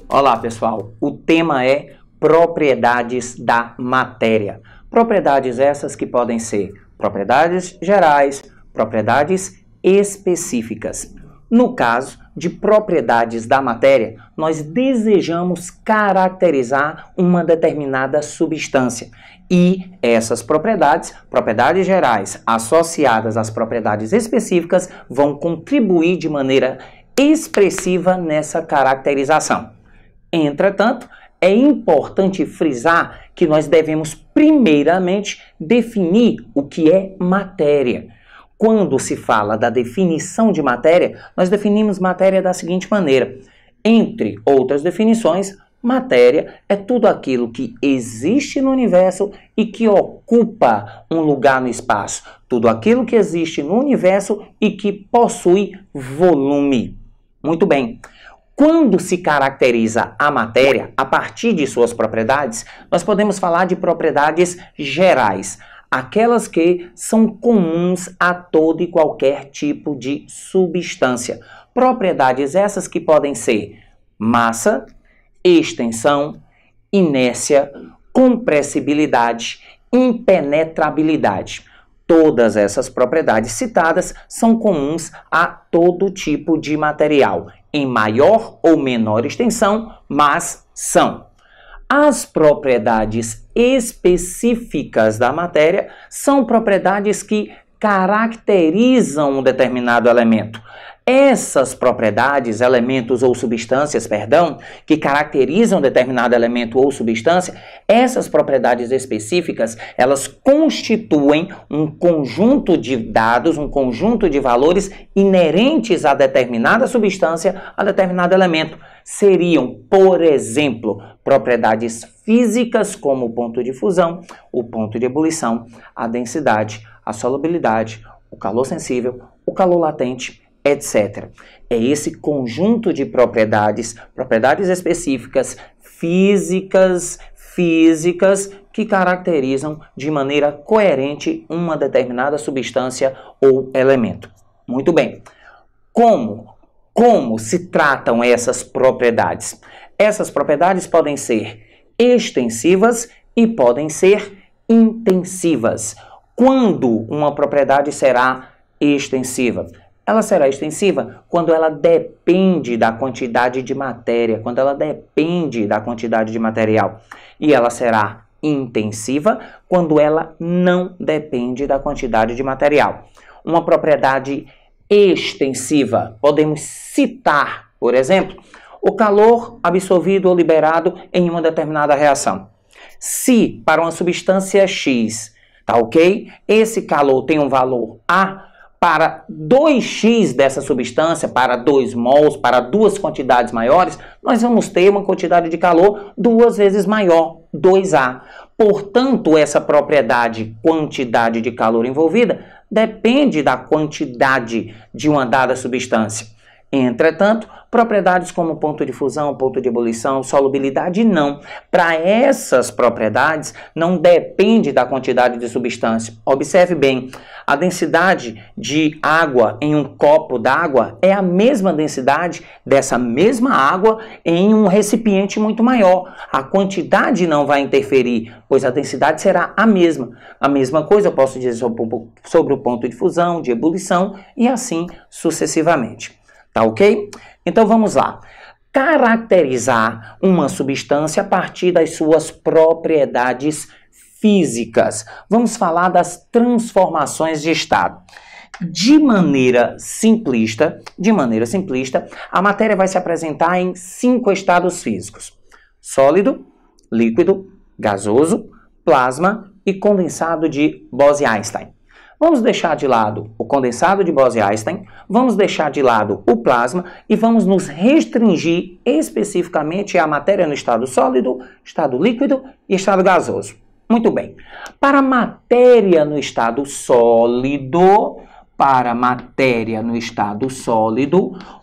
Olá, pessoal. O tema é propriedades da matéria. Propriedades essas que podem ser propriedades gerais, propriedades específicas. No caso de propriedades da matéria, nós desejamos caracterizar uma determinada substância. E essas propriedades, propriedades gerais associadas às propriedades específicas, vão contribuir de maneira expressiva nessa caracterização. Entretanto, é importante frisar que nós devemos primeiramente definir o que é matéria. Quando se fala da definição de matéria, nós definimos matéria da seguinte maneira. Entre outras definições, matéria é tudo aquilo que existe no universo e que ocupa um lugar no espaço. Tudo aquilo que existe no universo e que possui volume. Muito bem. Quando se caracteriza a matéria, a partir de suas propriedades, nós podemos falar de propriedades gerais, aquelas que são comuns a todo e qualquer tipo de substância. Propriedades essas que podem ser massa, extensão, inércia, compressibilidade, impenetrabilidade. Todas essas propriedades citadas são comuns a todo tipo de material, em maior ou menor extensão, mas são. As propriedades específicas da matéria são propriedades que caracterizam um determinado elemento. Essas propriedades, elementos ou substâncias, que caracterizam determinado elemento ou substância, essas propriedades específicas, elas constituem um conjunto de dados, um conjunto de valores inerentes a determinada substância, a determinado elemento. Seriam, por exemplo, propriedades físicas como o ponto de fusão, o ponto de ebulição, a densidade, a solubilidade, o calor sensível, o calor latente, etc. É esse conjunto de propriedades específicas, físicas, que caracterizam de maneira coerente uma determinada substância ou elemento. Muito bem. Como se tratam essas propriedades? Essas propriedades podem ser extensivas e podem ser intensivas. Quando uma propriedade será extensiva? Ela será extensiva quando ela depende da quantidade de matéria, quando ela depende da quantidade de material. E ela será intensiva quando ela não depende da quantidade de material. Uma propriedade extensiva, podemos citar, por exemplo, o calor absorvido ou liberado em uma determinada reação. Se para uma substância X, tá ok? Esse calor tem um valor A, para 2x dessa substância, para 2 mols, para duas quantidades maiores, nós vamos ter uma quantidade de calor 2 vezes maior, 2A. Portanto, essa propriedade, quantidade de calor envolvida, depende da quantidade de uma dada substância. Entretanto, propriedades como ponto de fusão, ponto de ebulição, solubilidade, não. Para essas propriedades, não depende da quantidade de substância. Observe bem, a densidade de água em um copo d'água é a mesma densidade dessa mesma água em um recipiente muito maior. A quantidade não vai interferir, pois a densidade será a mesma. A mesma coisa eu posso dizer sobre o ponto de fusão, de ebulição e assim sucessivamente. Tá ok? Então vamos lá. Caracterizar uma substância a partir das suas propriedades físicas. Vamos falar das transformações de estado. De maneira simplista, a matéria vai se apresentar em 5 estados físicos: sólido, líquido, gasoso, plasma e condensado de Bose-Einstein. Vamos deixar de lado o condensado de Bose-Einstein, vamos deixar de lado o plasma e vamos nos restringir especificamente à matéria no estado sólido, estado líquido e estado gasoso. Muito bem. Para a matéria no estado sólido,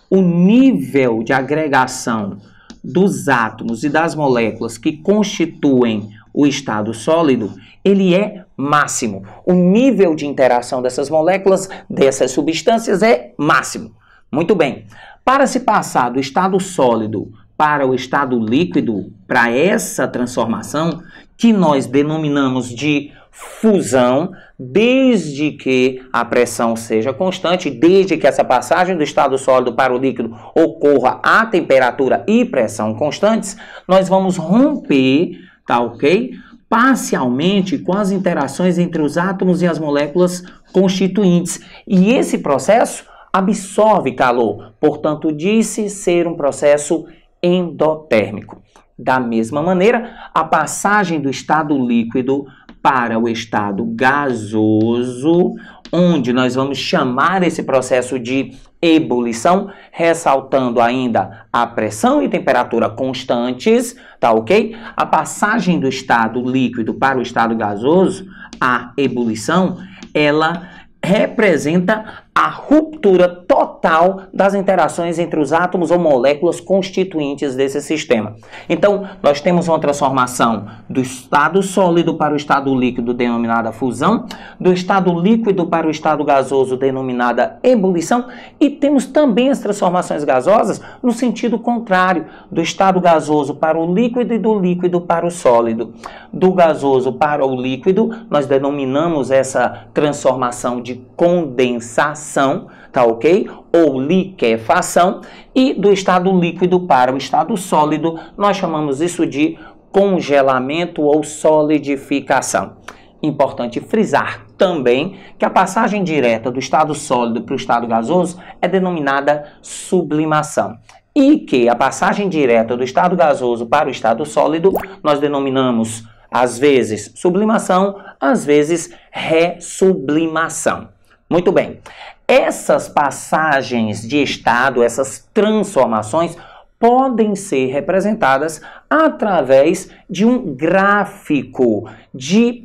o nível de agregação dos átomos e das moléculas que constituem o estado sólido, ele é máximo. O nível de interação dessas moléculas, dessas substâncias é máximo. Muito bem. Para se passar do estado sólido para o estado líquido, para essa transformação, que nós denominamos de fusão, desde que a pressão seja constante, desde que essa passagem do estado sólido para o líquido ocorra a temperatura e pressão constantes, nós vamos romper, tá ok? Parcialmente com as interações entre os átomos e as moléculas constituintes. E esse processo absorve calor, portanto, disse ser um processo endotérmico. Da mesma maneira, a passagem do estado líquido para o estado gasoso, onde nós vamos chamar esse processo de ebulição, ressaltando ainda a pressão e temperatura constantes, tá ok? A passagem do estado líquido para o estado gasoso, a ebulição, ela representa a ruptura total das interações entre os átomos ou moléculas constituintes desse sistema. Então, nós temos uma transformação do estado sólido para o estado líquido, denominada fusão, do estado líquido para o estado gasoso, denominada ebulição, e temos também as transformações gasosas no sentido contrário, do estado gasoso para o líquido e do líquido para o sólido. Do gasoso para o líquido, nós denominamos essa transformação de condensação, tá ok? Ou liquefação, e do estado líquido para o estado sólido, nós chamamos isso de congelamento ou solidificação. Importante frisar também que a passagem direta do estado sólido para o estado gasoso é denominada sublimação. E que a passagem direta do estado gasoso para o estado sólido nós denominamos, às vezes, sublimação, às vezes, ressublimação. Muito bem. Essas passagens de estado, essas transformações, podem ser representadas através de um gráfico de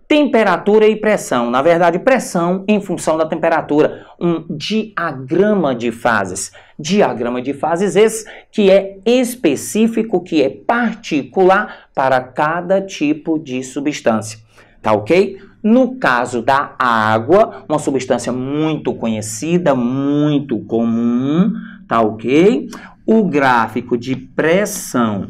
temperatura e pressão. Na verdade, pressão em função da temperatura. Um diagrama de fases. Diagrama de fases esse que é específico, que é particular para cada tipo de substância. Tá ok? No caso da água, uma substância muito conhecida, muito comum, tá ok? O gráfico de pressão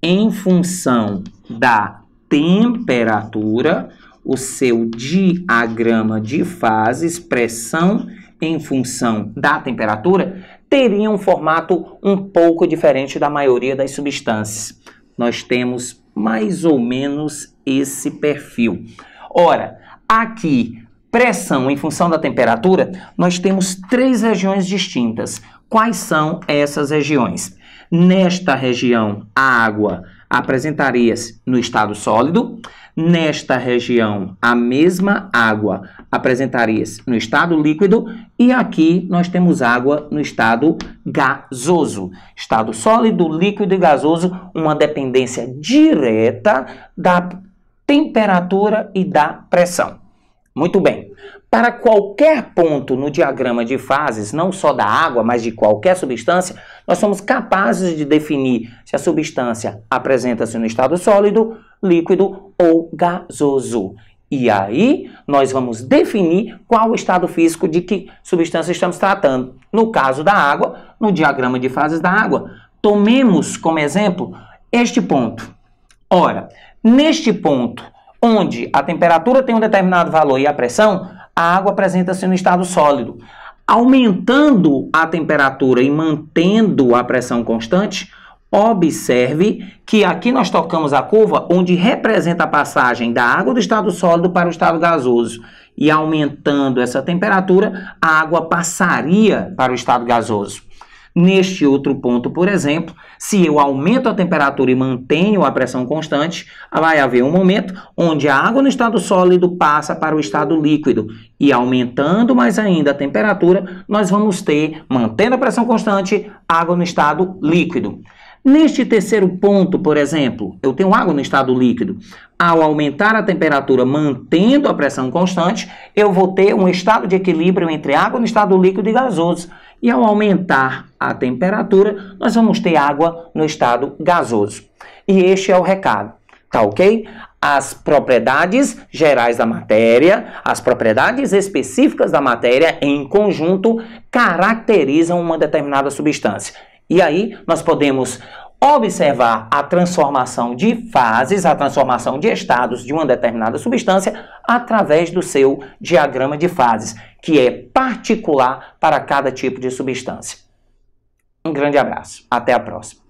em função da temperatura, o seu diagrama de fases, pressão em função da temperatura, teria um formato um pouco diferente da maioria das substâncias. Nós temos mais ou menos esse perfil. Ora, aqui, pressão em função da temperatura, nós temos três regiões distintas. Quais são essas regiões? Nesta região, a água apresentaria-se no estado sólido. Nesta região, a mesma água apresentaria-se no estado líquido. E aqui nós temos água no estado gasoso. Estado sólido, líquido e gasoso, uma dependência direta da temperatura e da pressão. Muito bem. Para qualquer ponto no diagrama de fases, não só da água, mas de qualquer substância, nós somos capazes de definir se a substância apresenta-se no estado sólido, líquido ou gasoso. E aí, nós vamos definir qual o estado físico de que substância estamos tratando. No caso da água, no diagrama de fases da água, tomemos como exemplo este ponto. Ora, neste ponto, onde a temperatura tem um determinado valor e a pressão, a água apresenta-se no estado sólido. Aumentando a temperatura e mantendo a pressão constante, observe que aqui nós tocamos a curva onde representa a passagem da água do estado sólido para o estado gasoso. E aumentando essa temperatura, a água passaria para o estado gasoso. Neste outro ponto, por exemplo, se eu aumento a temperatura e mantenho a pressão constante, vai haver um momento onde a água no estado sólido passa para o estado líquido. E aumentando mais ainda a temperatura, nós vamos ter, mantendo a pressão constante, água no estado líquido. Neste terceiro ponto, por exemplo, eu tenho água no estado líquido. Ao aumentar a temperatura, mantendo a pressão constante, eu vou ter um estado de equilíbrio entre água no estado líquido e gasoso. E ao aumentar a temperatura, nós vamos ter água no estado gasoso. E este é o recado. Tá ok? As propriedades gerais da matéria, as propriedades específicas da matéria em conjunto caracterizam uma determinada substância. E aí nós podemos observar a transformação de fases, a transformação de estados de uma determinada substância através do seu diagrama de fases, que é particular para cada tipo de substância. Um grande abraço. Até a próxima.